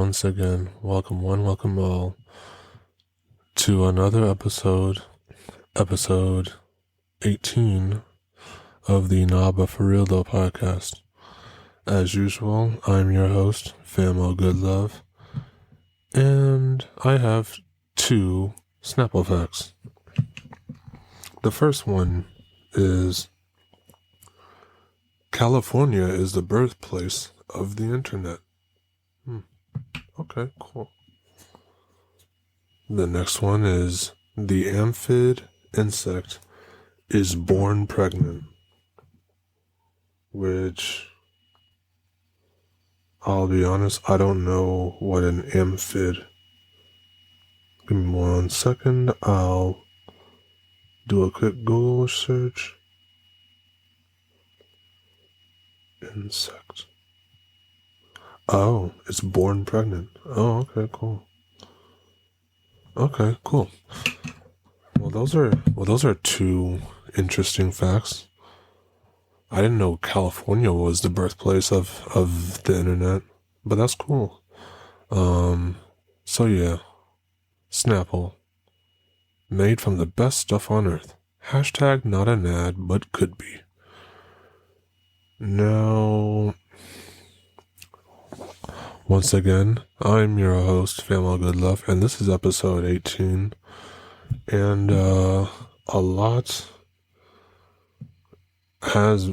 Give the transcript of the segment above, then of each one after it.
once again, welcome one, welcome all, to another episode 18 of the Naba For Real Though podcast. As usual, I'm your host, Famo Goodlove, and I have two Snapple facts. The first one is California is the birthplace of the internet. Okay, cool. The next one is the amphid insect is born pregnant, which, I'll be honest, I don't know what an amphid. Give me 1 second, I'll do a quick Google search. Insect. Oh, it's born pregnant. Oh, okay, cool. Okay, cool. Well, those are two interesting facts. I didn't know California was the birthplace of the internet, but that's cool. So yeah, Snapple, made from the best stuff on earth. Hashtag not an ad, but could be. Now, once again, I'm your host, Famo Goodlove, and this is episode 18. And a lot has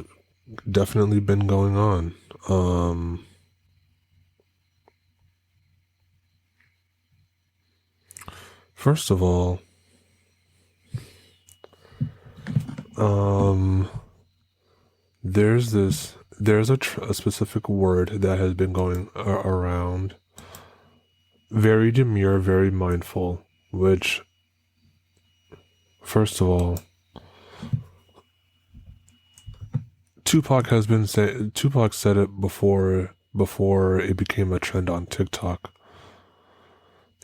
definitely been going on. First of all, there's a specific word that has been going around. Very demure, very mindful, which, first of all, Tupac said it before it became a trend on TikTok.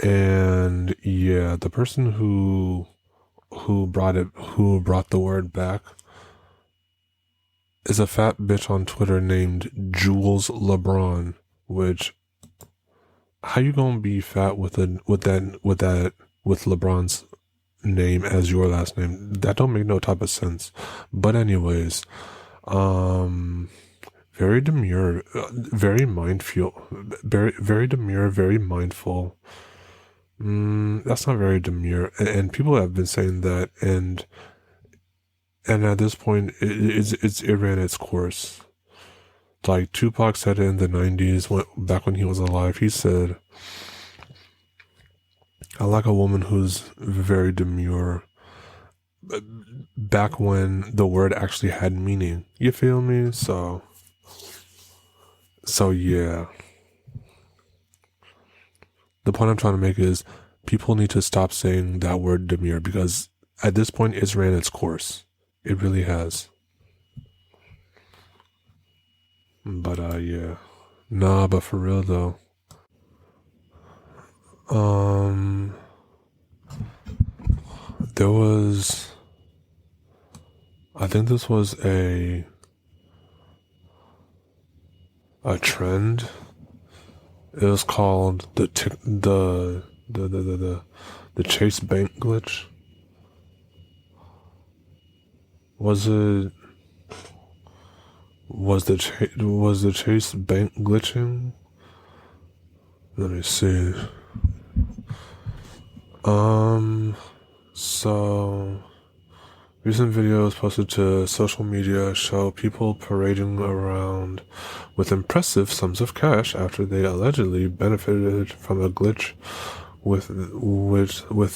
And yeah, the person who brought the word back is a fat bitch on Twitter named Jules LeBron, which, how you gonna be fat with LeBron's name as your last name? That don't make no type of sense. But anyways, very demure, very mindful, very demure, very mindful. That's not very demure, and people have been saying that, and at this point, it ran its course. Like Tupac said it in the 90s, back when he was alive. He said, "I like a woman who's very demure." Back when the word actually had meaning, you feel me? So yeah. The point I'm trying to make is people need to stop saying that word demure, because at this point it's ran its course. It really has. But yeah. Nah, but for real though. There was, I think this was a trend. It was called the Chase Bank glitch. Was the Chase Bank glitching? Let me see. So recent videos posted to social media show people parading around with impressive sums of cash after they allegedly benefited from a glitch with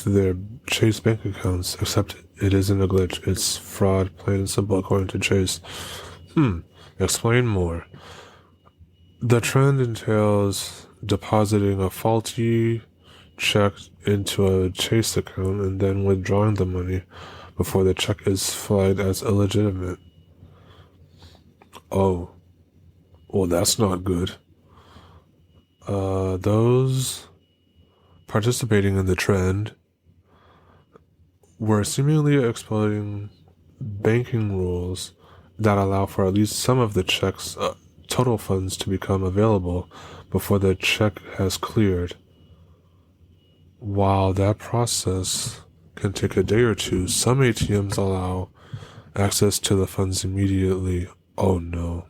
their Chase bank accounts. Except it isn't a glitch; it's fraud, plain and simple, according to Chase. Explain more. The trend entails depositing a faulty check into a Chase account and then withdrawing the money before the check is flagged as illegitimate. Oh, well, that's not good. Those participating in the trend were seemingly exploiting banking rules that allow for at least some of the check's total funds to become available before the check has cleared. While that process can take a day or two, some ATMs allow access to the funds immediately. Oh no.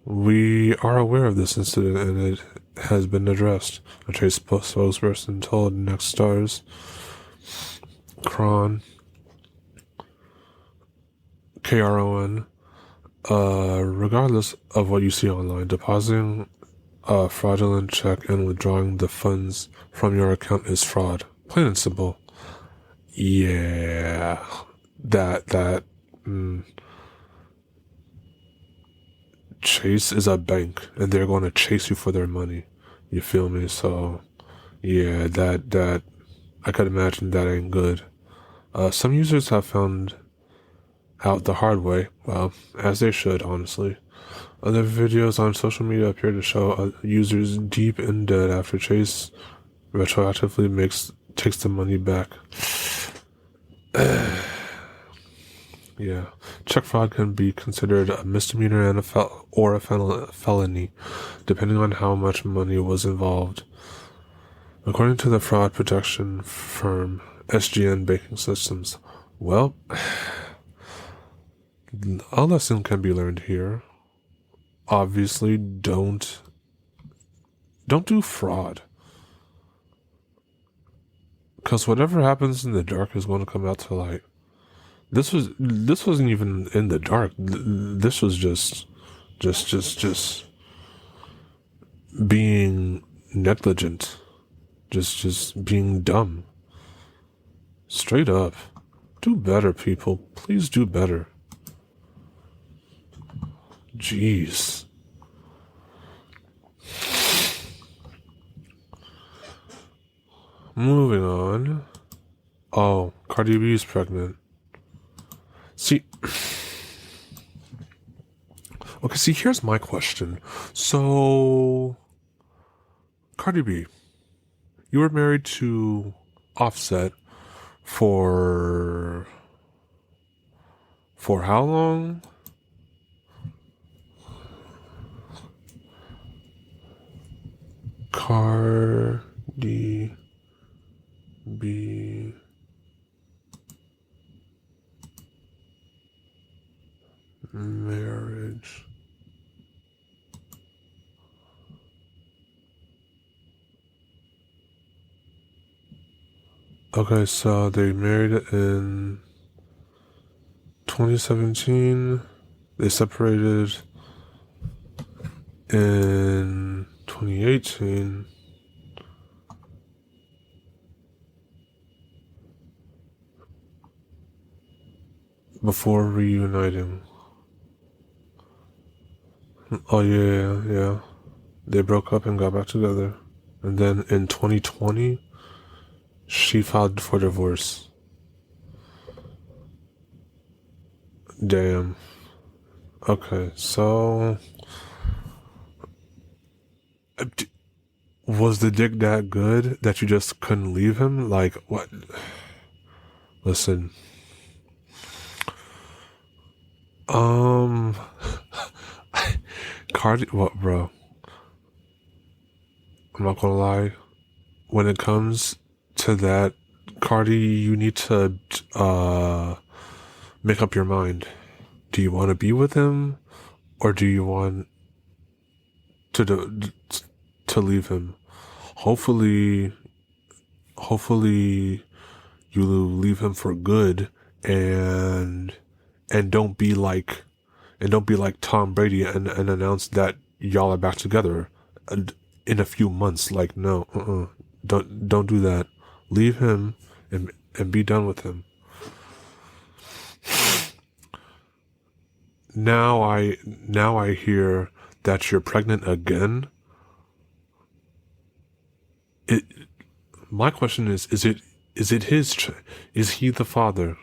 We are aware of this incident and it has been addressed, a Chase spokesperson told Nexstars Kron, KRON. Regardless of what you see online, depositing a fraudulent check and withdrawing the funds from your account is fraud. Plain and simple. Yeah. Chase is a bank and they're going to chase you for their money. You feel me? So, yeah, that I could imagine that ain't good. Some users have found out the hard way, well, as they should, honestly. Other videos on social media appear to show users deep in debt after Chase retroactively takes the money back. Yeah. Check fraud can be considered a misdemeanor and a felony, depending on how much money was involved. According to the fraud protection firm SGN Banking Systems, well, a lesson can be learned here. Obviously, don't do fraud. Because whatever happens in the dark is going to come out to light. This wasn't even in the dark. This was just being negligent. Just being dumb. Straight up. Do better, people. Please do better. Jeez. Moving on. Oh, Cardi B is pregnant. See, here's my question. So, Cardi B, you were married to Offset for how long? Cardi B marriage. Okay, so they married in 2017. They separated in 2018. Before reuniting. Oh yeah. They broke up and got back together. And then in 2020, she filed for divorce. Damn. Okay, so was the dick that good that you just couldn't leave him? Like, what? Listen. Cardi, what, bro? I'm not gonna lie. When it comes to that, Cardi, you need to make up your mind. Do you want to be with him, or do you want to leave him? Hopefully, you leave him for good, and don't be like Tom Brady and announce that y'all are back together in a few months. Like, no, don't do that. Leave him and be done with him. Now I hear that you're pregnant again. My question is it his is he the father?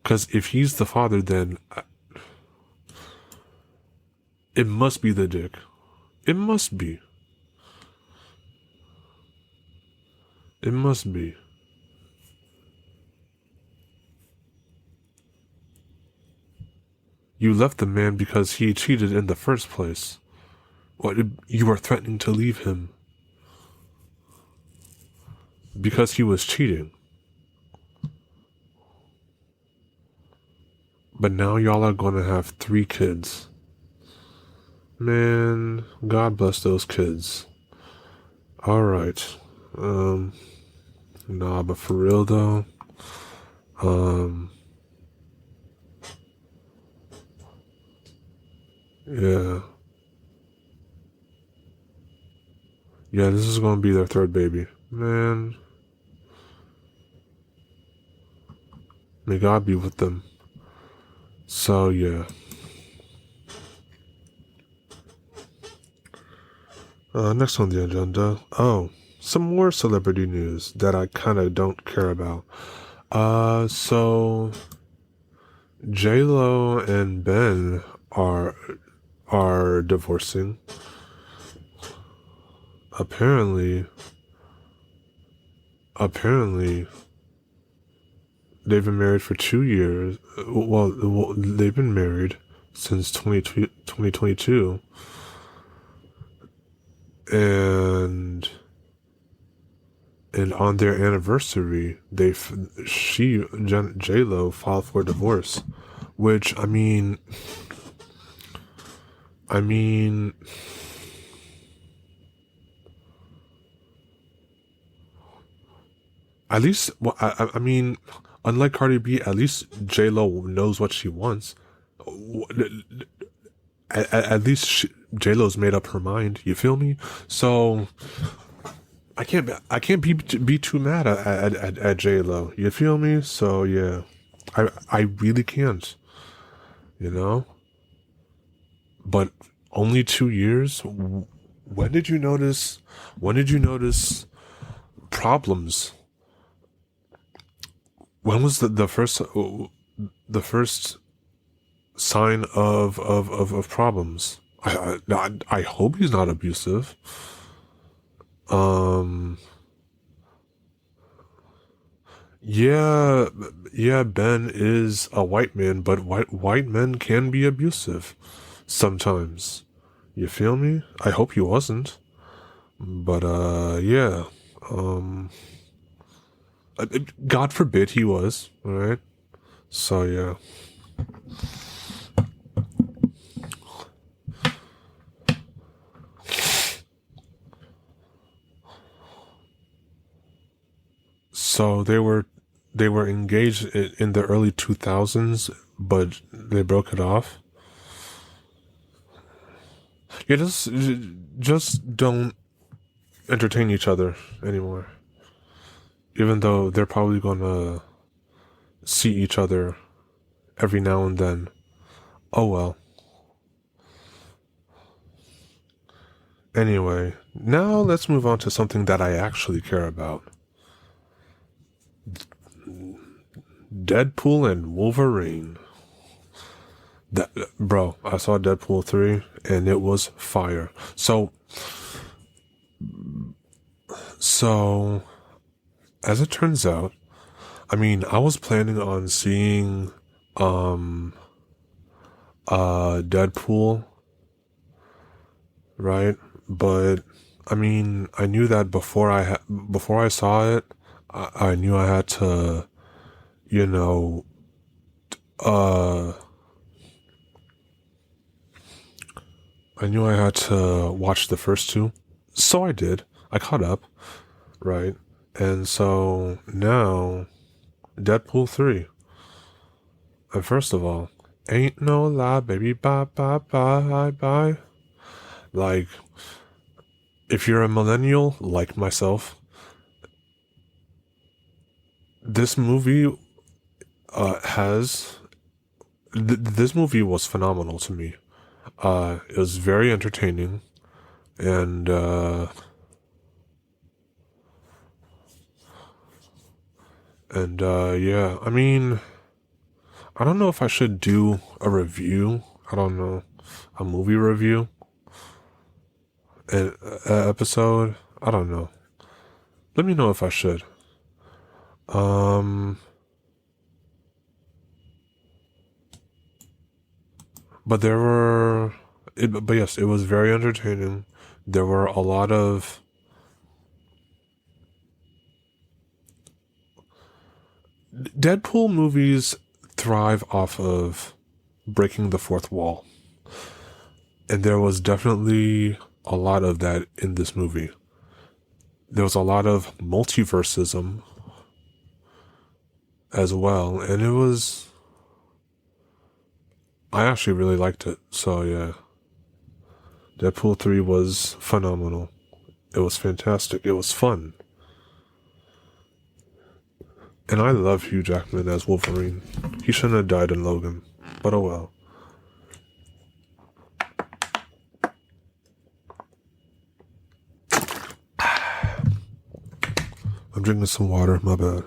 Because if he's the father, then it must be the dick. It must be. It must be. You left the man because he cheated in the first place. What, you were threatening to leave him because he was cheating. But now y'all are going to have 3 kids. Man, God bless those kids. Alright. Nah, but for real though, yeah. Yeah, this is gonna be their 3rd baby. Man, may God be with them. So, yeah. Next on the agenda. Oh, some more celebrity news that I kind of don't care about. So J-Lo and Ben are divorcing. Apparently, they've been married for 2 years. Well, they've been married since 2022. And on their anniversary, J-Lo filed for divorce, which I mean, at least, well, I mean, unlike Cardi B, at least J-Lo knows what she wants. At least J-Lo's made up her mind. You feel me? So I can't be too mad at J-Lo. You feel me? So yeah, I really can't. You know, but only 2 years. When did you notice? When did you notice problems? When was the first sign of problems? I hope he's not abusive. Yeah, Ben is a white man, but white men can be abusive sometimes. You feel me? I hope he wasn't. But yeah. God forbid he was, alright? So yeah. So they were engaged in the early 2000s, but they broke it off. Yeah, just don't entertain each other anymore. Even though they're probably gonna see each other every now and then. Oh well. Anyway, now let's move on to something that I actually care about. Deadpool and Wolverine. Bro, I saw Deadpool 3 and it was fire. So as it turns out, I mean, I was planning on seeing Deadpool, right? But I mean, I knew that before I saw it, I knew I had to, you know, I knew I had to watch the first 2. So I did. I caught up, right? And so now, Deadpool 3. And first of all, ain't no lie, baby, bye, bye, bye, bye. Like, if you're a millennial like myself, this movie this movie was phenomenal to me. It was very entertaining, and yeah, I mean, I don't know if I should do a review. I don't know, a movie review, an episode. I don't know. Let me know if I should. But there were but yes, it was very entertaining. There were a lot of Deadpool movies thrive off of breaking the fourth wall. And there was definitely a lot of that in this movie. There was a lot of multiversism as well, and I actually really liked it. So yeah, Deadpool 3 was phenomenal. It was fantastic. It was fun. And I love Hugh Jackman as Wolverine. He shouldn't have died in Logan, but oh well. I'm drinking some water, my bad.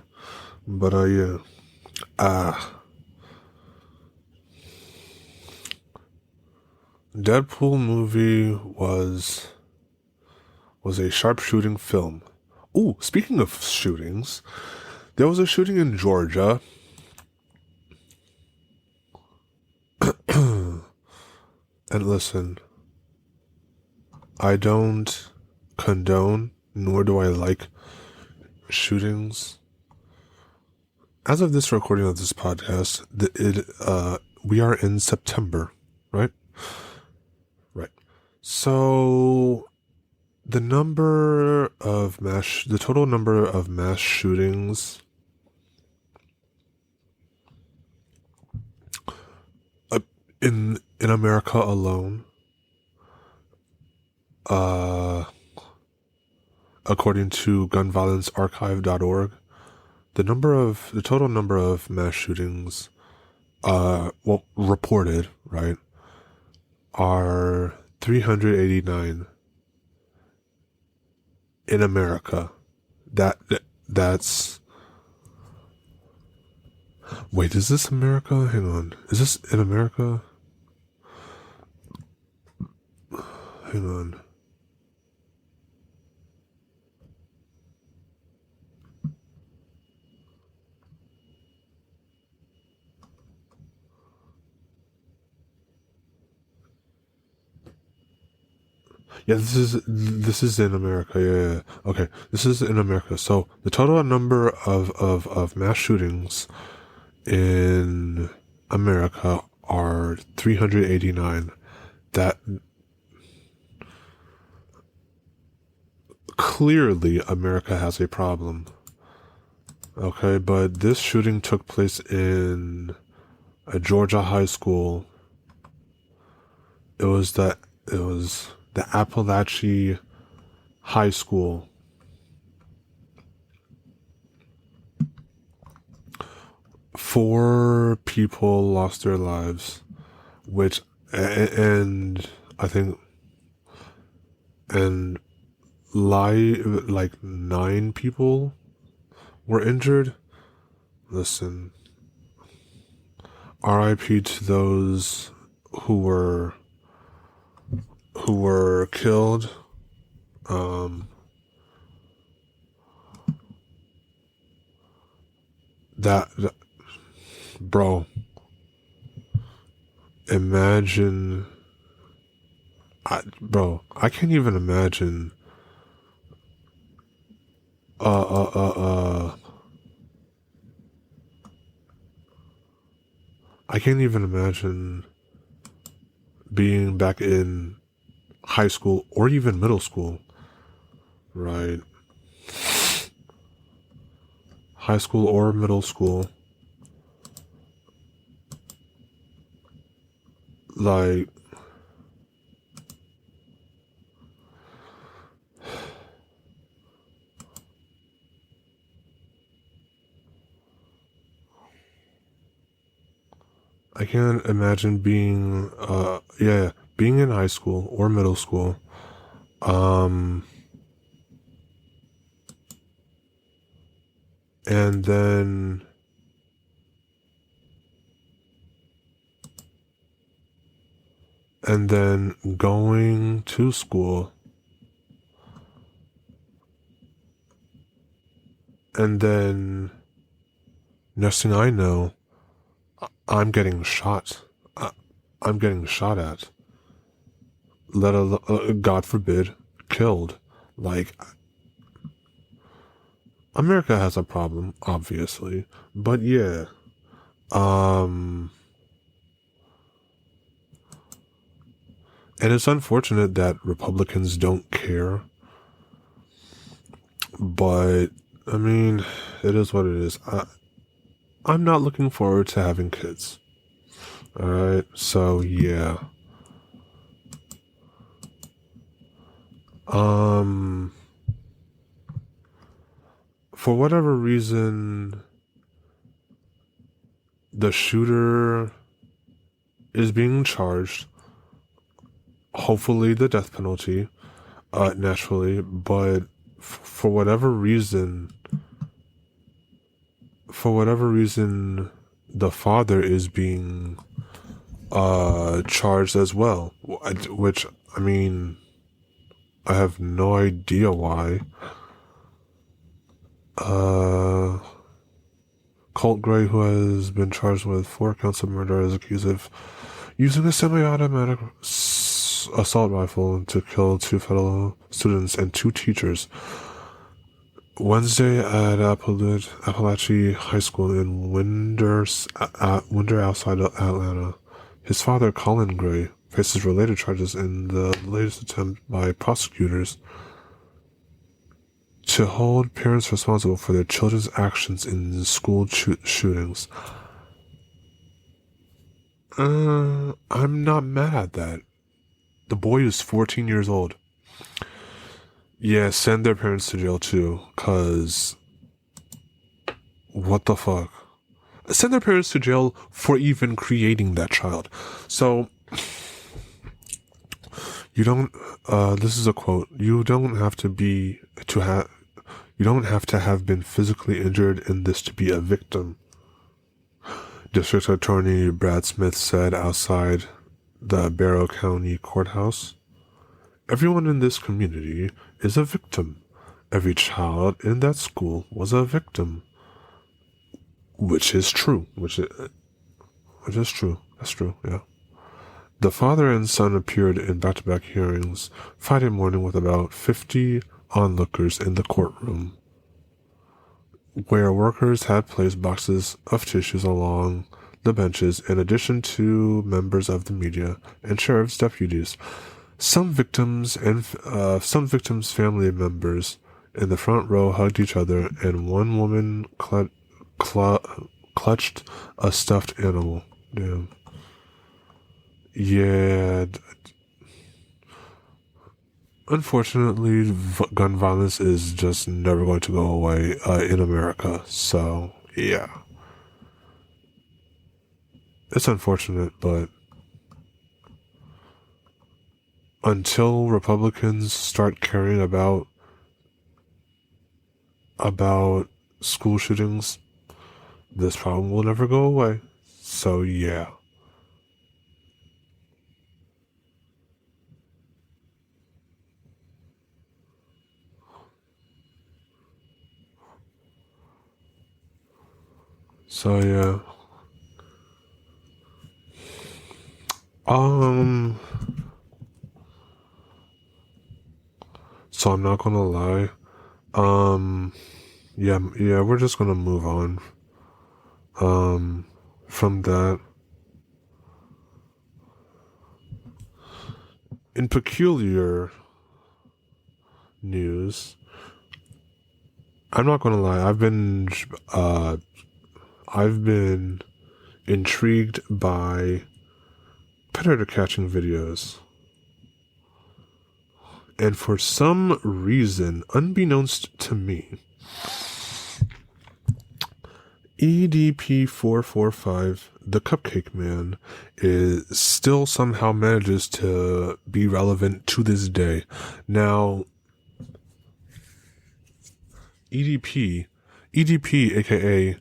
But yeah. Deadpool movie was a sharpshooting film. Ooh, speaking of shootings, there was a shooting in Georgia. And listen, I don't condone, nor do I like shootings. As of this recording of this podcast, we are in September, right? Right. So the total number of mass shootings in America alone, according to gunviolencearchive.org, the total number of mass shootings, reported, right, are 389 in America. That's wait, is this America? Hang on. Is this in America? Hang on. Yeah, this is in America. Yeah. Okay, this is in America. So the total number of mass shootings in America are 389. That clearly America has a problem. Okay, but this shooting took place in a Georgia high school. It was the Appalachia High School. Four people lost their lives, and I think, and like 9 people were injured. Listen, R.I.P. to those who were killed. That bro, imagine, I can't even imagine. I can't even imagine being back in high school or even middle school, right? High school or middle school. Like, I can't imagine being, being in high school or middle school, and then going to school, and then next thing I know, I'm getting shot. I'm getting shot at. God forbid, killed. Like, America has a problem, obviously, but yeah, and it's unfortunate that Republicans don't care, but I mean, it is what it is. I'm not looking forward to having kids. Alright, so yeah. For whatever reason, the shooter is being charged. Hopefully, the death penalty, naturally, but for whatever reason, the father is being charged as well. Which, I mean, I have no idea why. Colt Gray, who has been charged with 4 counts of murder, is accused of using a semi-automatic assault rifle to kill 2 fellow students and 2 teachers Wednesday at Appalachian High School in Winder outside Atlanta. His father, Colin Gray, faces related charges in the latest attempt by prosecutors to hold parents responsible for their children's actions in school shootings. I'm not mad at that. The boy is 14 years old. Yeah, send their parents to jail too, cause what the fuck? Send their parents to jail for even creating that child. So, you don't, this is a quote, you don't have to have been physically injured in this to be a victim. District Attorney Brad Smith said outside the Barrow County Courthouse. Everyone in this community is a victim. Every child in that school was a victim. Which is true. Which is true. That's true, yeah. The father and son appeared in back-to-back hearings Friday morning with about 50 onlookers in the courtroom, where workers had placed boxes of tissues along the benches in addition to members of the media and sheriff's deputies. Some victims' family members in the front row hugged each other, and one woman clutched a stuffed animal. Damn. Yeah. Unfortunately, gun violence is just never going to go away in America. So, yeah. It's unfortunate, but until Republicans start caring about school shootings, this problem will never go away. So, yeah. So, yeah. So I'm not gonna lie. Yeah, we're just gonna move on. From that. In peculiar news, I'm not gonna lie, I've been intrigued by predator catching videos. And for some reason, unbeknownst to me, EDP445, the Cupcake Man, is still somehow manages to be relevant to this day. Now, EDP, aka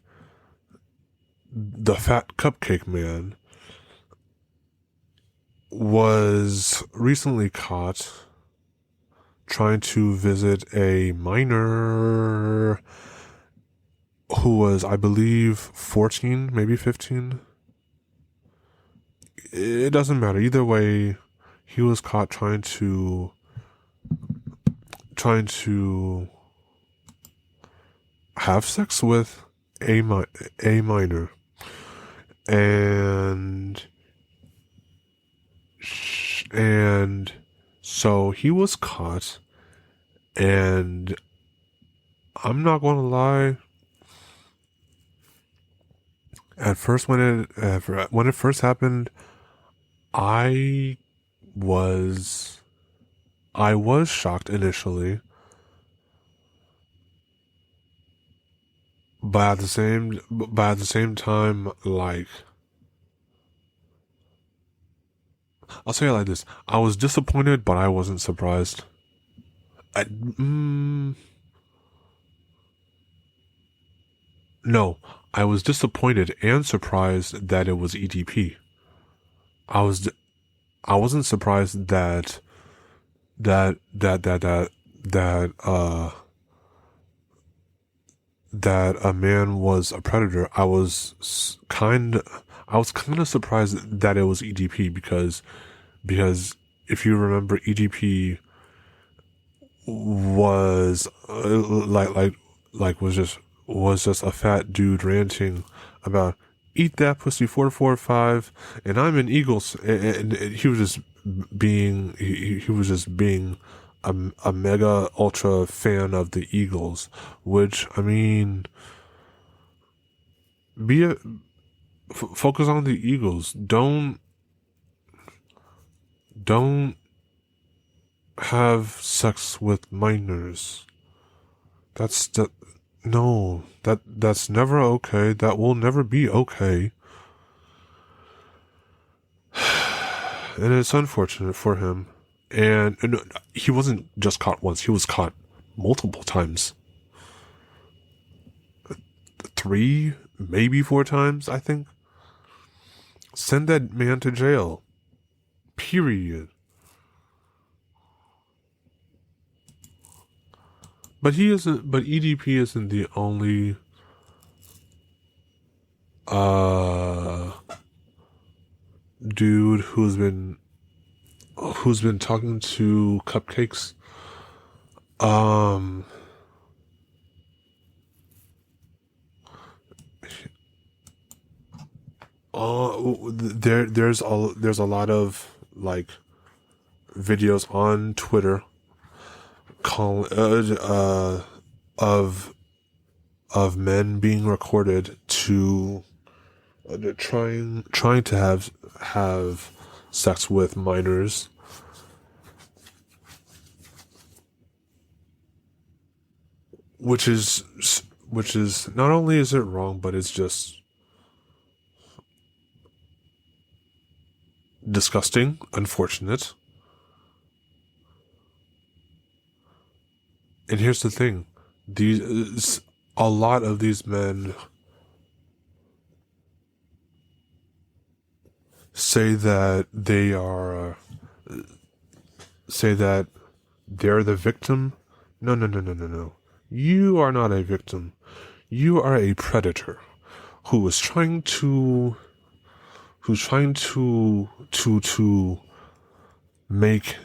the Fat Cupcake Man, was recently caught trying to visit a minor who was, I believe, 14, maybe 15. It doesn't matter. Either way, he was caught trying to have sex with a minor, and so he was caught, and I'm not gonna lie. At first, when it first happened, I was shocked initially, but at the same time, like, I'll say it like this: I was disappointed, but I wasn't surprised. I, no, I was disappointed and surprised that it was EDP. I was I wasn't surprised that that a man was a predator. I was kind of surprised that it was EDP because if you remember, EDP was was just a fat dude ranting about eat that pussy 445, and I'm an Eagles, and he was just he was just being a mega ultra fan of the Eagles, which, I mean, focus on the Eagles. Don't have sex with minors. That's never okay. That will never be okay. And it's unfortunate for him. And he wasn't just caught once, he was caught multiple times. 3, maybe 4 times, I think. Send that man to jail. Period. But EDP isn't the only dude who's been talking to Cupcakes. There's a lot of, like, videos on Twitter of men being recorded to trying to have sex with minors, which is not only is it wrong, but it's just disgusting, unfortunate. And here's the thing: a lot of these men say that they're the victim. No. You are not a victim. You are a predator who is trying to make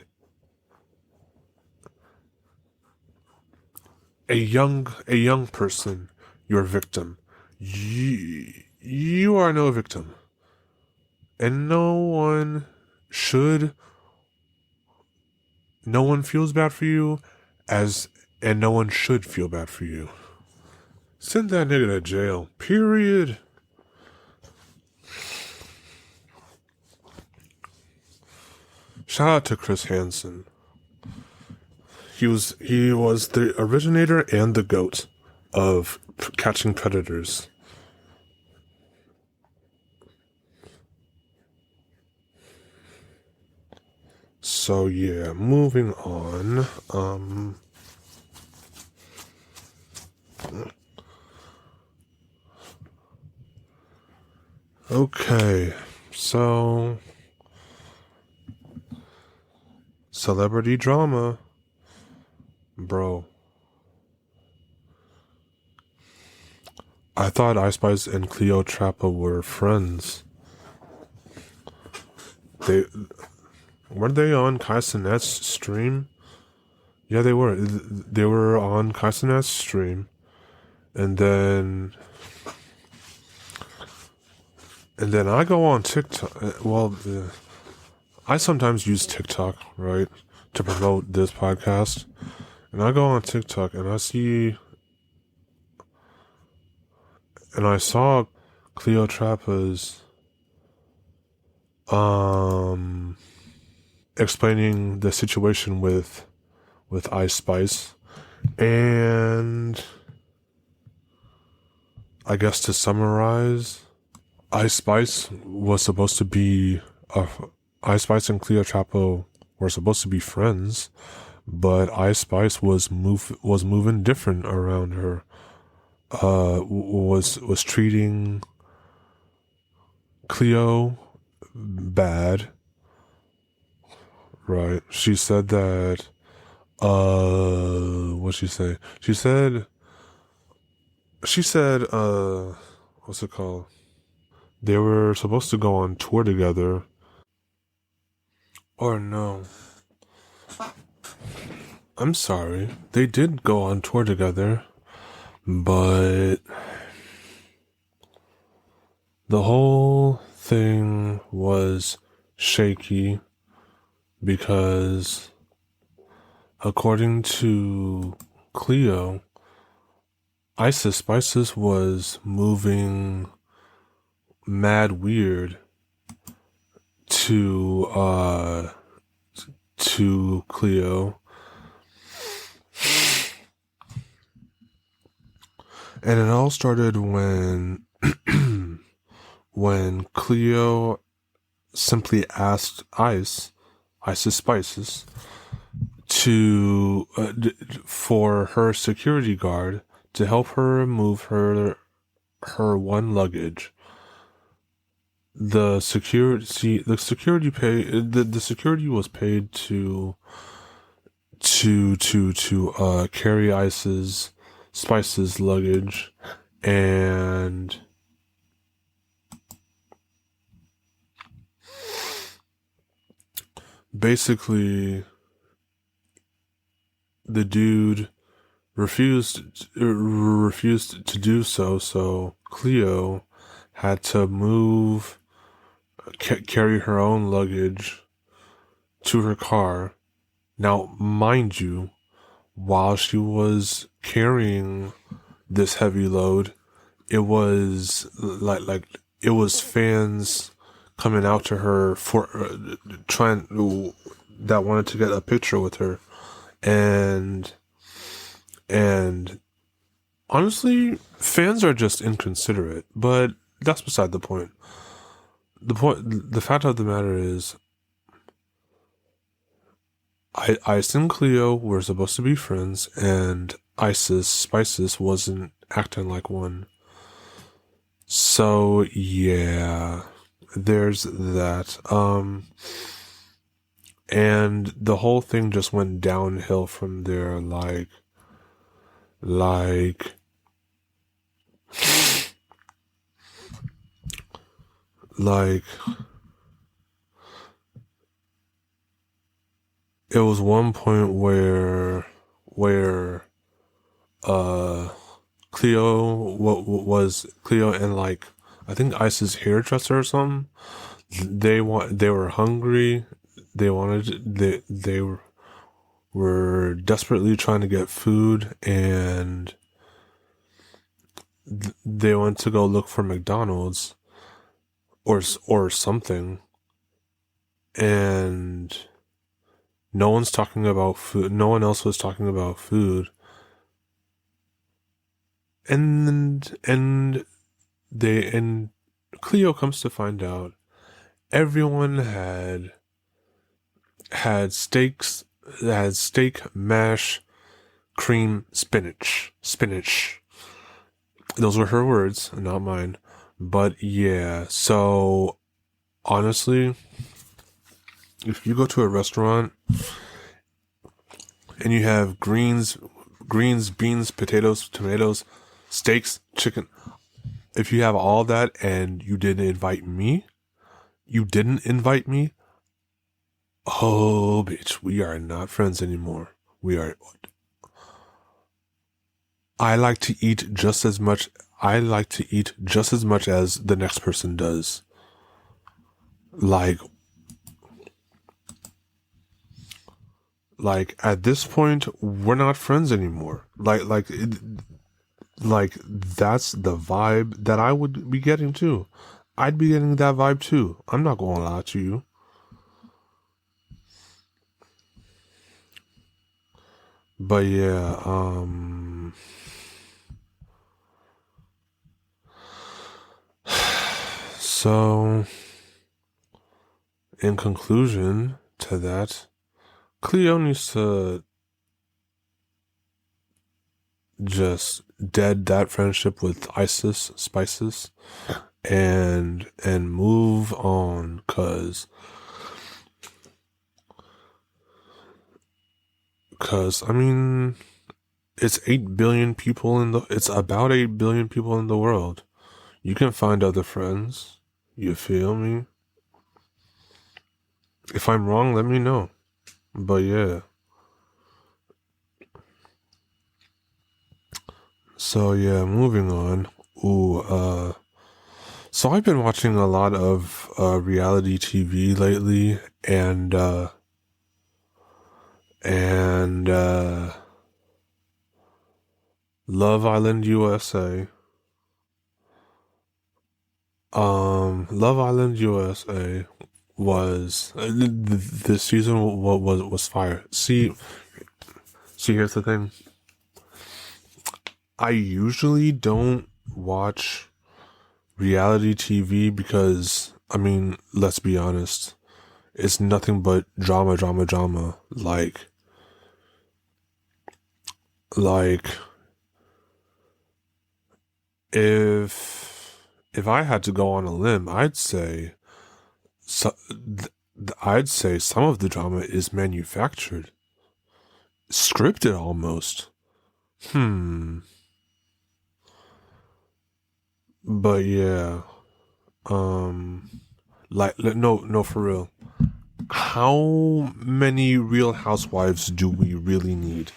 a young person your victim. You are no victim. And no one feels bad for you, and no one should feel bad for you. Send that nigga to jail. Period. Shout out to Chris Hansen. He was the originator and the GOAT of catching predators. So yeah, moving on. Okay, so celebrity drama, bro. I thought Ice Spice and Cleopatra were friends. Weren't they on Kai Cenat's stream? Yeah, they were. They were on Kai Cenat's stream, and then I go on TikTok. Well, I sometimes use TikTok, right, to promote this podcast. And I go on TikTok and I saw Cleotrapa's explaining the situation with Ice Spice, and I guess to summarize, Ice Spice was supposed to be Ice Spice and Cleotrapa were supposed to be friends, but Ice Spice was moving different around her. Was treating Cleo bad. Right. She said that what'd she say? She said what's it called? They were supposed to go on tour together. Or no. I'm sorry. They did go on tour together, but the whole thing was shaky because, according to Cleo, Isis Spices was moving mad weird to Cleo. And it all started when when Cleo simply asked Isis Spices to for her security guard to help her move her one luggage. The security was paid to carry Isis Spice's luggage, and basically the dude refused to do so, so Cleo had to carry her own luggage to her car. Now, mind you, while she was carrying this heavy load, it was like it was fans coming out to her for that wanted to get a picture with her, and honestly, fans are just inconsiderate, but that's beside the point. The fact of the matter is, Ice and Cleo were supposed to be friends, and Isis Spices wasn't acting like one. So yeah, there's that. And the whole thing just went downhill from there, like it was one point where Cleo Cleo and like I think Ice's hairdresser or something. They were hungry. They were desperately trying to get food, and they went to go look for McDonald's or something, and no one's talking about food. No one else was talking about food. And Cleo comes to find out everyone had steak, mash, cream, spinach. Those were her words, not mine. But yeah, so honestly, if you go to a restaurant and you have greens, beans, potatoes, tomatoes, steaks, chicken, if you have all that and you didn't invite me, Oh, bitch, we are not friends anymore. We are. I like to eat just as much. I like to eat just as much as the next person does. Like, at this point, we're not friends anymore. Like that's the vibe that I would be getting too. I'd be getting that vibe too. I'm not gonna lie to you. But yeah, so in conclusion to that, Cleo needs to just dead that friendship with Isis Spices and move on, cause I mean it's 8 billion people it's about 8 billion people in the world. You can find other friends. You feel me? If I'm wrong, let me know. But yeah. So yeah, moving on. So I've been watching a lot of reality TV lately, and Love Island USA. Love Island USA was this season was fire. See, here's the thing. I usually don't watch reality TV because, I mean, let's be honest, it's nothing but drama, drama, drama. Like if I had to go on a limb, so, I'd say some of the drama is manufactured, scripted almost. But yeah, no, for real. How many Real Housewives do we really need?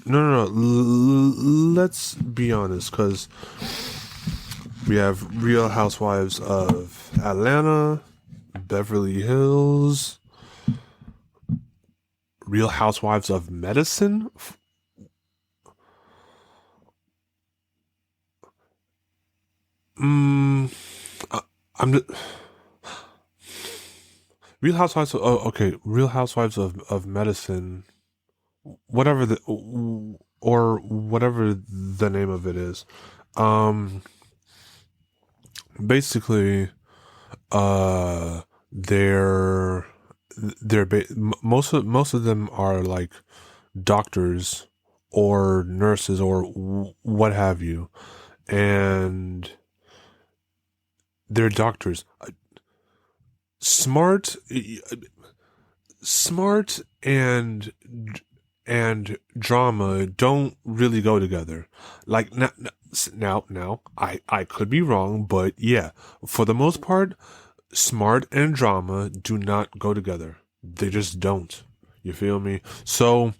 No. Let's be honest, because we have Real Housewives of Atlanta, Beverly Hills, Real Housewives of Medicine. I'm Real Housewives. Okay. Real Housewives of Medicine. Whatever whatever the name of it is. Basically, uh, they're most of them are like doctors or nurses or what have you, and they're doctors. Smart, smart, and drama don't really go together. Like now, I could be wrong, but yeah, for the most part, smart and drama do not go together. They just don't. You feel me? So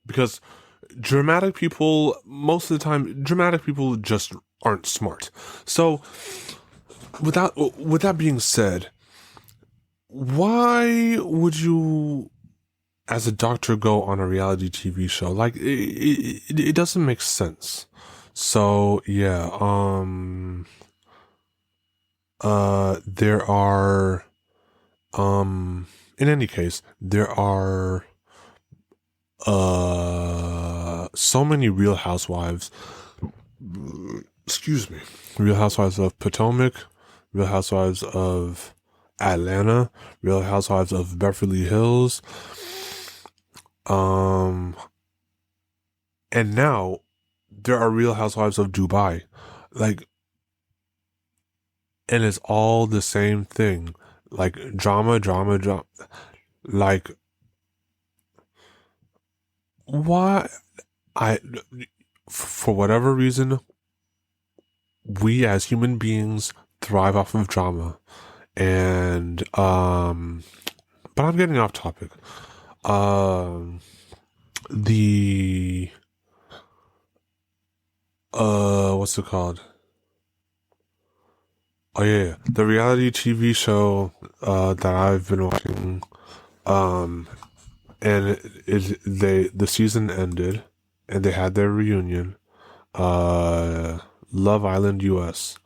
because most of the time, dramatic people just aren't smart. So with that being said, why would you, as a doctor, go on a reality TV show? Like it doesn't make sense. So yeah, there are, in any case, there are so many Real Housewives. Excuse me. Real Housewives of Potomac, Real Housewives of Atlanta, Real Housewives of Beverly Hills. And now there are Real Housewives of Dubai. Like, and it's all the same thing. Like drama, drama, drama. Like, why? For whatever reason, we as human beings thrive off of drama. And but I'm getting off topic. The what's it called? Oh yeah, the reality TV show that I've been watching, and the season ended, and they had their reunion. Love Island US.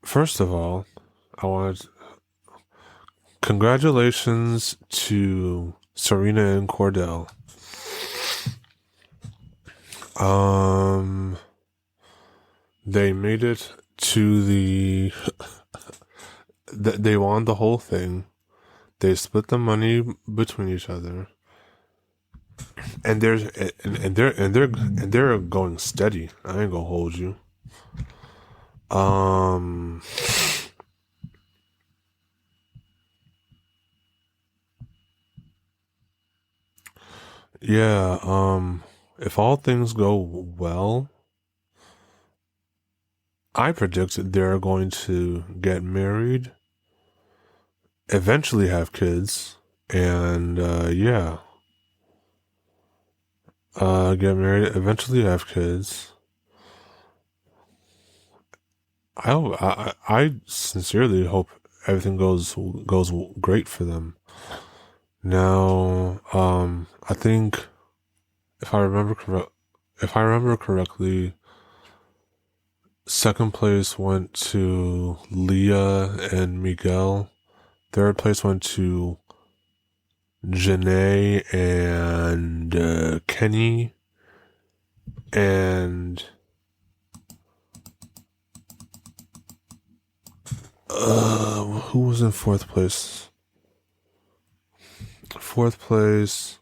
First of all, I wanted congratulations to Serena and Cordell. They made it to they won the whole thing. They split the money between each other, and they're going steady. I ain't gonna hold you. Yeah, if all things go well, I predict they're going to get married, eventually have kids, and get married, eventually have kids. I sincerely hope everything goes great for them. Now, I think if I remember correctly, second place went to Leah and Miguel. Third place went to Janae and Kenny. And who was in fourth place? Fourth place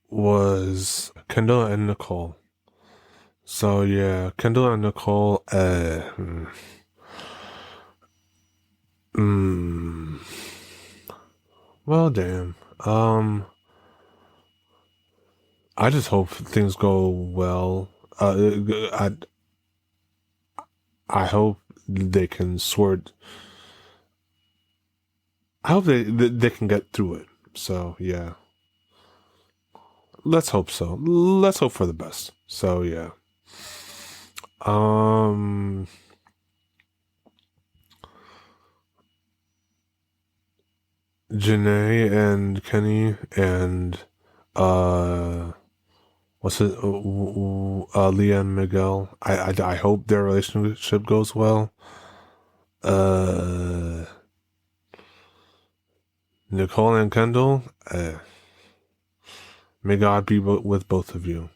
was Kendall and Nicole. So yeah, Kendall and Nicole. Well, damn. I just hope things go well. I hope they can sort. I hope they can get through it. So yeah, let's hope so. Let's hope for the best. So yeah. Janae and Kenny and what's it? Leah and Miguel. I hope their relationship goes well. Nicole and Kendall. May God be with both of you.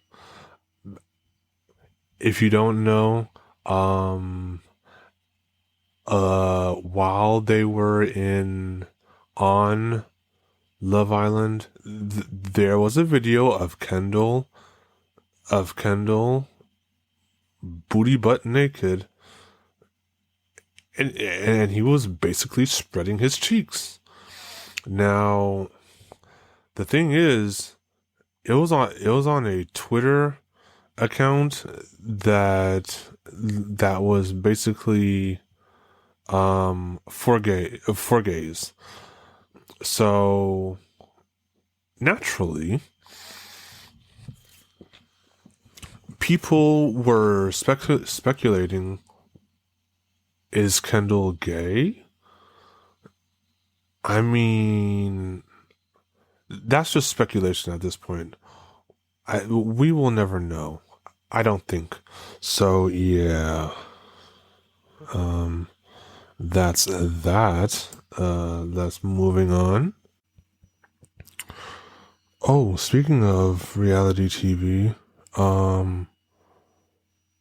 If you don't know, while they were on Love Island, there was a video of Kendall booty butt naked, and he was basically spreading his cheeks. Now, the thing is, it was on a Twitter account that was basically for gays. So naturally, people were speculating, is Kendall gay? I mean, that's just speculation at this point. We will never know. I don't think. So yeah. That's that. That's moving on. Oh, speaking of reality TV,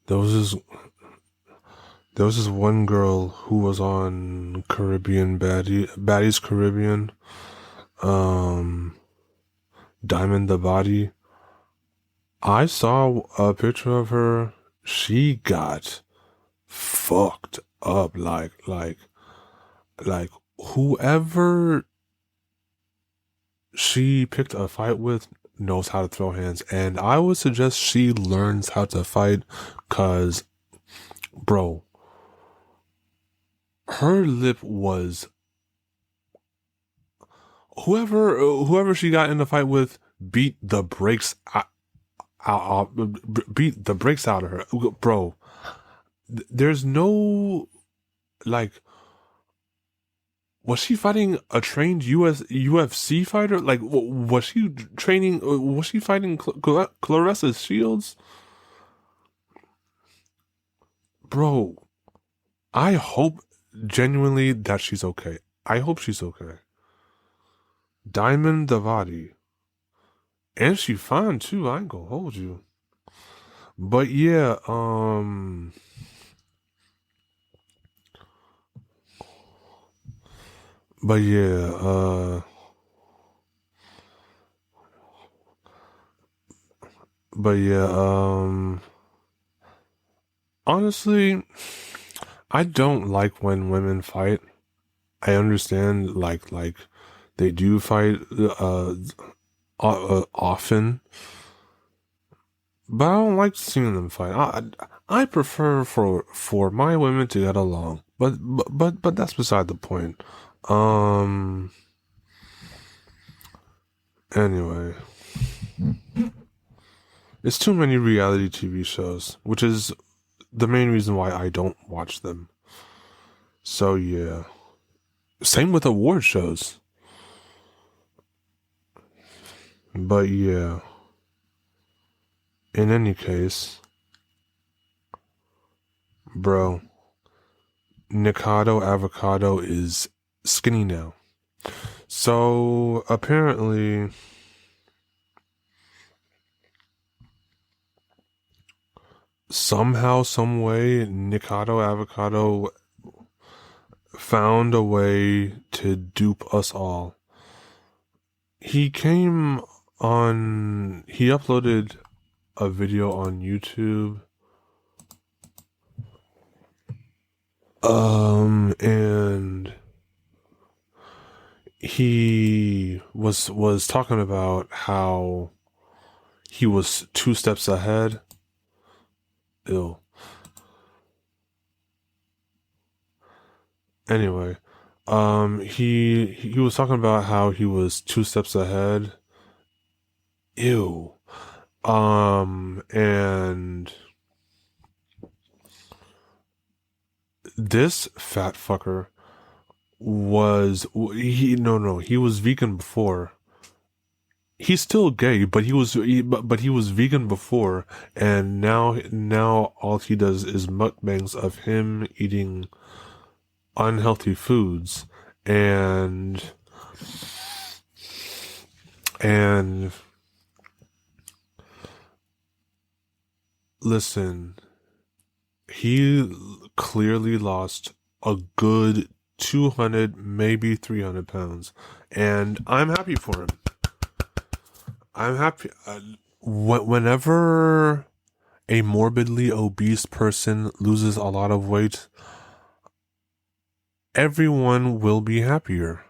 there was this one girl who was on Baddies Caribbean, Diamond the Body. I saw a picture of her. She got fucked up, like whoever she picked a fight with knows how to throw hands, and I would suggest she learns how to fight, cause bro, her lip was whoever she got in the fight with beat the brakes beat the brakes out of her, bro. There's no like. Was she fighting a trained UFC fighter? Like, was she training? Was she fighting Clarissa Shields? Bro, I hope genuinely that she's okay. I hope she's okay. Diamond Davadi. And she fine too, I ain't gonna hold you. But yeah, but yeah, but yeah, honestly, I don't like when women fight. I understand, like they do fight often, but I don't like seeing them fight. I prefer for my women to get along, but that's beside the point. Anyway, it's too many reality TV shows, which is the main reason why I don't watch them. So yeah, same with award shows. But yeah, in any case, bro, Nikado Avocado is skinny now. So apparently, somehow, some way, Nikado Avocado found a way to dupe us all. He uploaded a video on YouTube. And he was talking about how he was 2 steps ahead. Ew. Anyway, he was talking about how he was 2 steps ahead. Ew. And this fat fucker he was vegan before. He's still gay, but he was vegan before, and now all he does is mukbangs of him eating unhealthy foods, and listen, he clearly lost a good 200, maybe 300 pounds, and I'm happy for him. I'm happy. Whenever a morbidly obese person loses a lot of weight, everyone will be happier.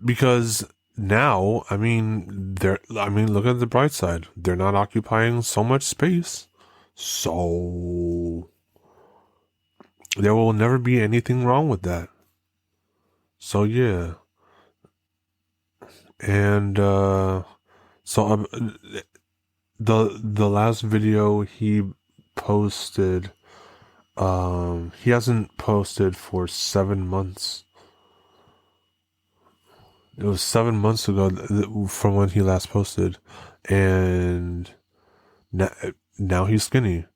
Because now, look at the bright side. They're not occupying so much space. So there will never be anything wrong with that. So yeah. And the last video he posted, he hasn't posted for 7 months. It was 7 months ago from when he last posted, and now he's skinny.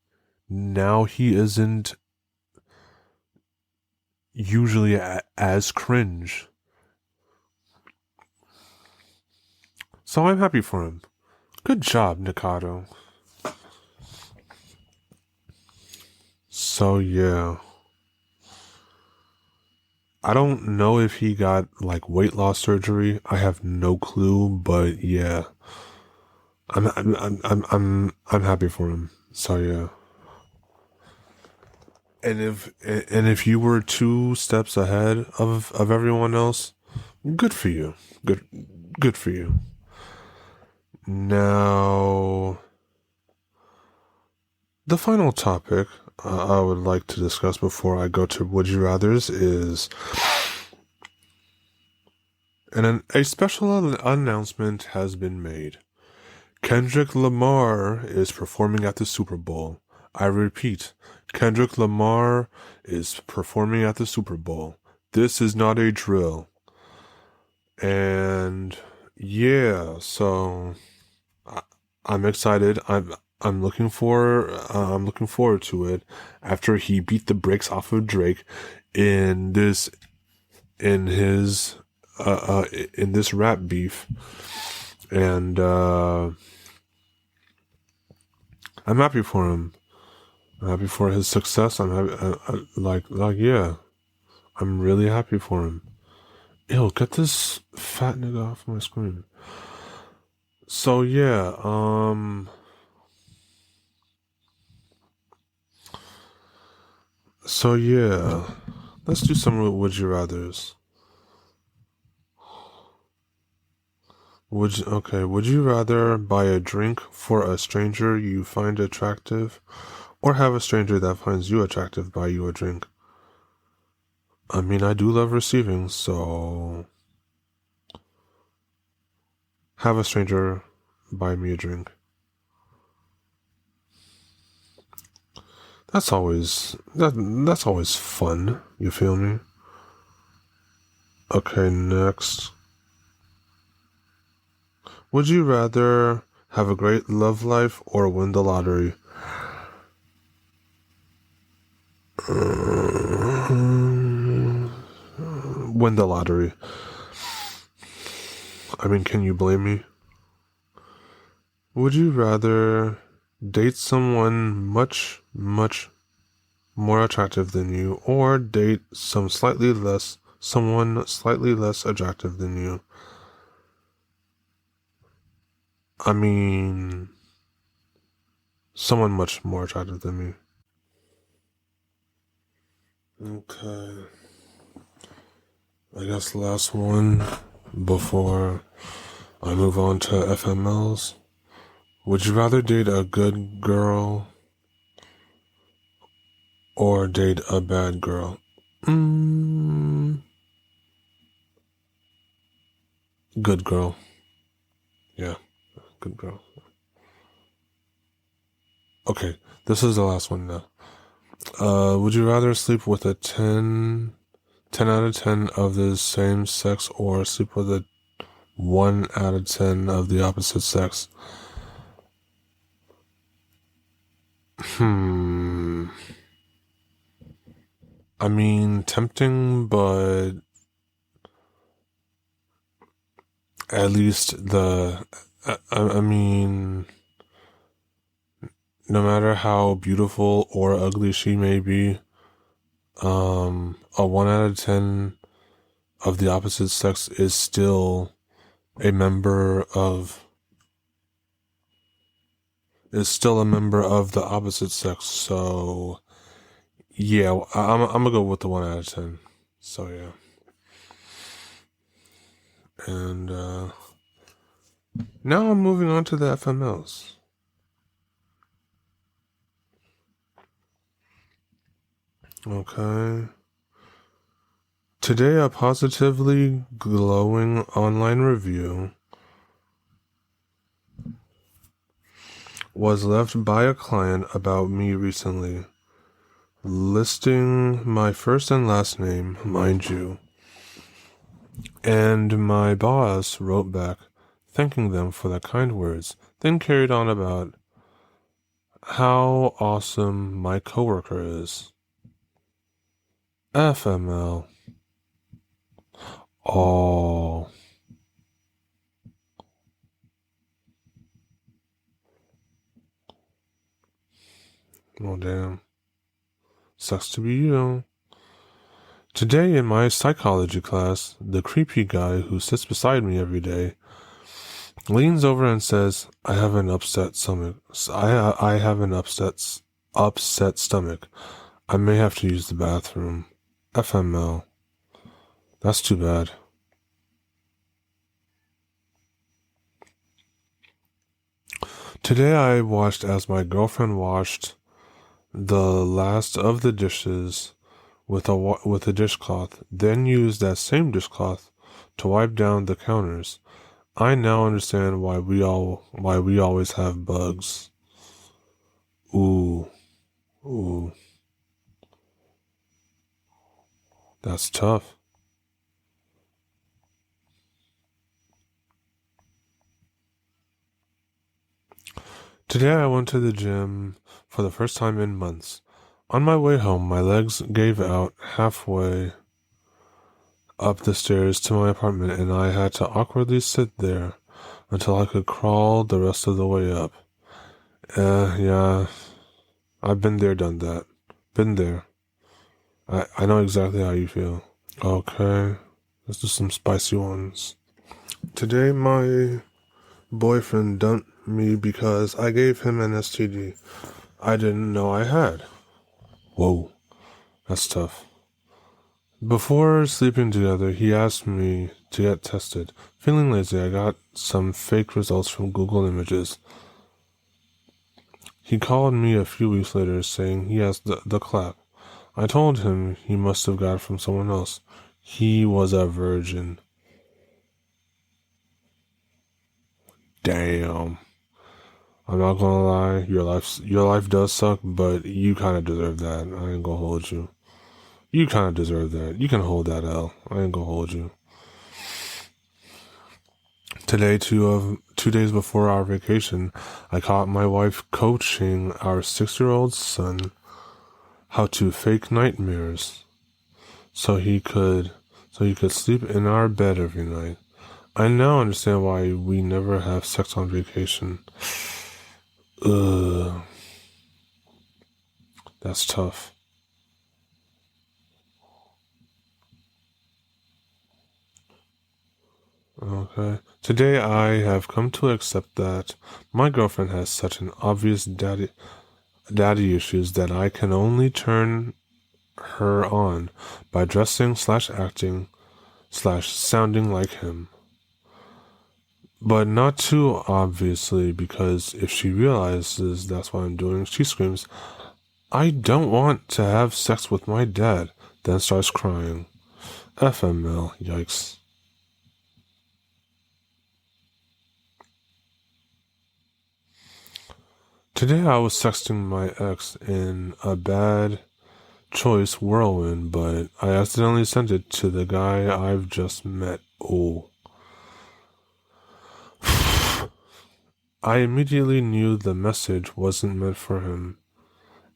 Now he isn't usually as cringe. So I'm happy for him. Good job, Nikado. So yeah. I don't know if he got like weight loss surgery. I have no clue, but yeah. I'm happy for him. So yeah. And if you were 2 steps ahead of everyone else, good for you. Good for you. Now, The final topic I would like to discuss before I go to Would You Rathers is a special announcement has been made. Kendrick Lamar is performing at the Super Bowl. I repeat, Kendrick Lamar is performing at the Super Bowl. This is not a drill. And yeah, so I'm excited. I'm looking forward to it after he beat the brakes off of Drake in this in his in this rap beef. And I'm happy for him. I'm happy for his success. I'm happy, yeah. I'm really happy for him. Ew, get this fat nigga off my screen. So yeah, let's do some Would You Rathers. Would you rather buy a drink for a stranger you find attractive, or have a stranger that finds you attractive buy you a drink? I mean, I do love receiving, so have a stranger buy me a drink. That's always fun, you feel me? Okay, next. Would you rather have a great love life or win the lottery? Win the lottery. I mean, can you blame me? Would you rather date someone much, much more attractive than you, or date someone slightly less attractive than you? I mean, someone much more attractive than me. Okay. I guess the last one before I move on to FMLs. Would you rather date a good girl or date a bad girl? Good girl. Yeah, good girl. Okay, this is the last one now. Would you rather sleep with a 10 out of 10 of the same sex, or sleep with a 1 out of 10 of the opposite sex? I mean, tempting, but at least I mean, no matter how beautiful or ugly she may be, a 1 out of 10 of the opposite sex is still a member of the opposite sex. So yeah, I'm gonna go with the 1 out of 10. So yeah. And now I'm moving on to the FMLs. Okay. Today, a positively glowing online review was left by a client about me recently, listing my first and last name, mind you. And my boss wrote back, thanking them for the kind words, then carried on about how awesome my coworker is. FML. Oh. Oh, damn. Sucks to be you. Today in my psychology class, the creepy guy who sits beside me every day leans over and says, I have an upset stomach. I have an upset stomach. I may have to use the bathroom. FML. That's too bad. Today I watched as my girlfriend washed the last of the dishes with a dishcloth, then used that same dishcloth to wipe down the counters. I now understand why we always have bugs. Ooh, ooh, that's tough. Today I went to the gym for the first time in months. On my way home, my legs gave out halfway up the stairs to my apartment, and I had to awkwardly sit there until I could crawl the rest of the way up. Yeah, I've been there, done that. Been there. I know exactly how you feel. Okay, let's do some spicy ones. Today, my boyfriend dumped me because I gave him an STD I didn't know I had. Whoa, that's tough. Before sleeping together, he asked me to get tested. Feeling lazy, I got some fake results from Google Images. He called me a few weeks later saying he has the clap. I told him he must have got it from someone else. He was a virgin. Damn. I'm not gonna lie, your life does suck, but you kinda deserve that. I ain't gonna hold you. You kinda deserve that. You can hold that L. I ain't gonna hold you. Today, 2 days before our vacation, I caught my wife coaching our 6-year-old son how to fake nightmares so he could sleep in our bed every night. I now understand why we never have sex on vacation. That's tough. Okay. Today I have come to accept that my girlfriend has such an obvious daddy issues that I can only turn her on by dressing / acting / sounding like him. But not too obviously, because if she realizes that's what I'm doing, she screams, "I don't want to have sex with my dad," then starts crying. FML, yikes. Today I was texting my ex in a bad choice whirlwind, but I accidentally sent it to the guy I've just met. Oh. I immediately knew the message wasn't meant for him,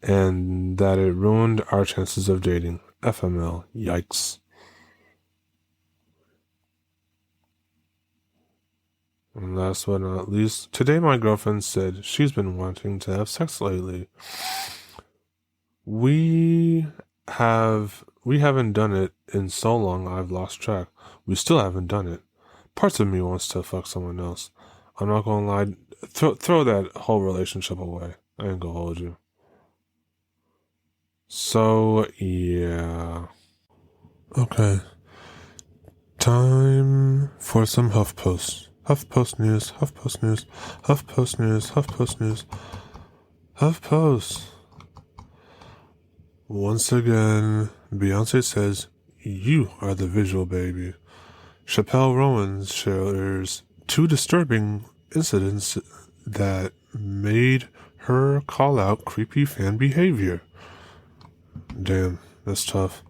and that it ruined our chances of dating. FML, yikes. And last but not least, today my girlfriend said she's been wanting to have sex lately. We haven't done it in so long I've lost track. We still haven't done it. Parts of me wants to fuck someone else. I'm not gonna lie, throw that whole relationship away. I ain't gonna hold you. So yeah. Okay. Time for some HuffPost. HuffPost news, HuffPost news, HuffPost news, HuffPost news. HuffPost. Once again, Beyonce says, "You are the visual baby." Chappelle Rowan shares 2 disturbing incidents that made her call out creepy fan behavior. Damn, that's tough.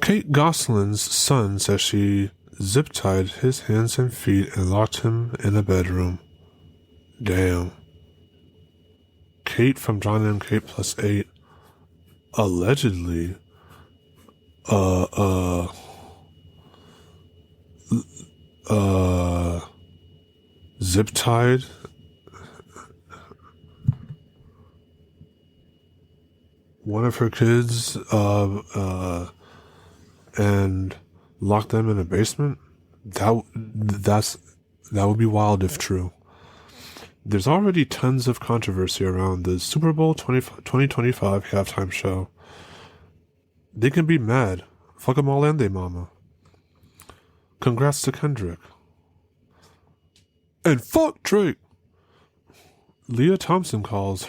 Kate Gosselin's son says she zip-tied his hands and feet and locked him in a bedroom. Damn. Kate from John and Kate plus 8 allegedly zip-tied one of her kids and locked them in a basement. That would be wild if true. There's already tons of controversy around the Super Bowl 2025 halftime show. They can be mad. Fuck them all and they mama. Congrats to Kendrick. And fuck Drake. Leah Thompson calls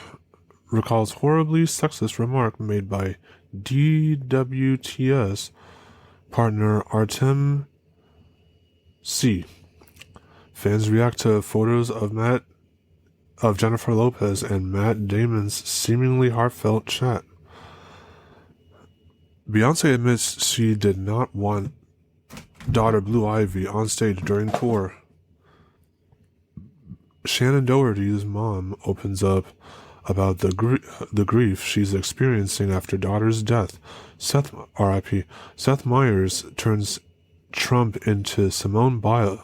recalls horribly sexist remark made by DWTS partner Artem C. Fans react to photos of Jennifer Lopez and Matt Damon's seemingly heartfelt chat. Beyonce admits she did not want daughter Blue Ivy on stage during tour. Shannon Doherty's mom opens up about the grief she's experiencing after daughter's death. R.I.P. Seth Meyers turns Trump into Simone Biles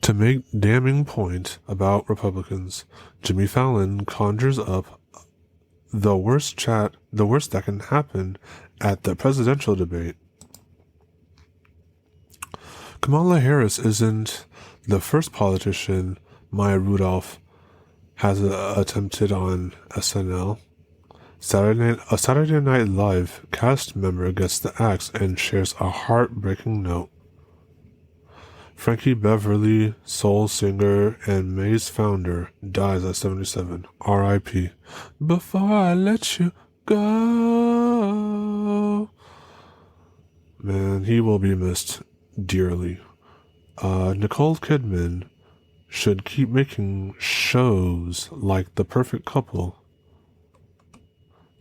to make damning point about Republicans. Jimmy Fallon conjures up the worst that can happen at the presidential debate. Kamala Harris isn't the first politician Maya Rudolph has attempted on SNL. A Saturday Night Live cast member gets the axe and shares a heartbreaking note. Frankie Beverly, soul singer and Maze founder, dies at 77. R.I.P. Before I let you go. Man, he will be missed dearly. Nicole Kidman should keep making shows like The Perfect Couple.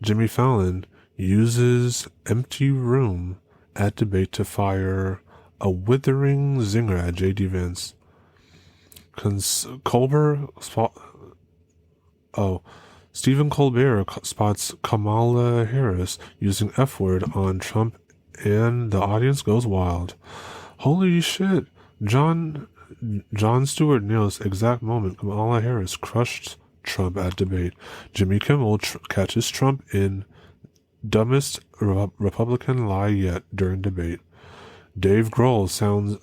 Jimmy Fallon uses empty room at debate to fire a withering zinger at J.D. Vance. Stephen Colbert spots Kamala Harris using F-word on Trump and the audience goes wild. Holy shit. Jon Stewart nails exact moment Kamala Harris crushed Trump at debate. Jimmy Kimmel catches Trump in dumbest Republican lie yet during debate. Dave Grohl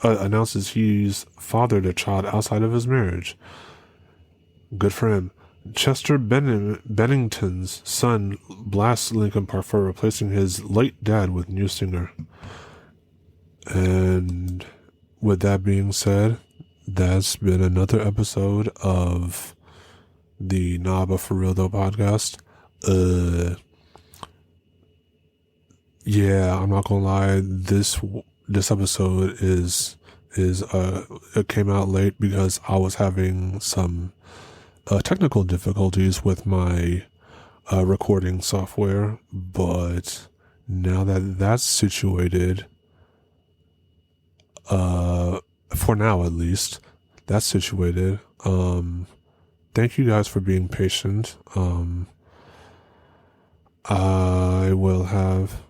announces he's fathered a child outside of his marriage. Good for him. Chester Bennington's son blasts Linkin Park for replacing his late dad with new singer. And with that being said, that's been another episode of the Naba For Real Though podcast. Yeah, I'm not gonna lie. This episode it came out late because I was having some technical difficulties with my recording software, but now that that's situated, for now at least, that's situated. Thank you guys for being patient. I will have,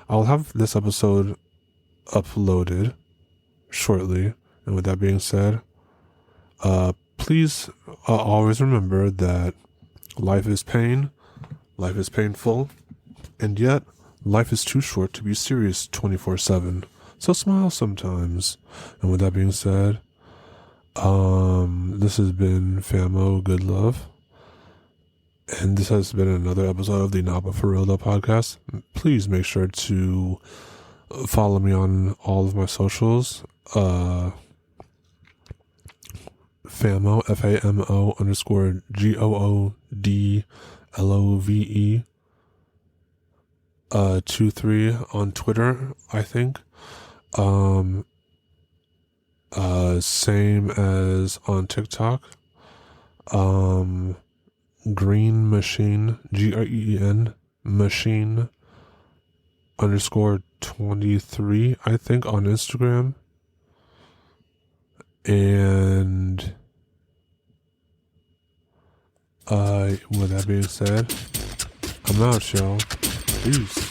I'll have this episode uploaded shortly. And with that being said, please always remember that life is pain, life is painful, and yet life is too short to be serious 24/7. So smile sometimes. And with that being said, this has been Famo Good Love. And this has been another episode of the Naba For Real Though podcast. Please make sure to follow me on all of my socials. Famo, FAMO _GOODLOVE 23 on Twitter, I think. Same as on TikTok. Green Machine, GREEN Machine _23, I think, on Instagram. And with that being said, I'm out, y'all. Peace.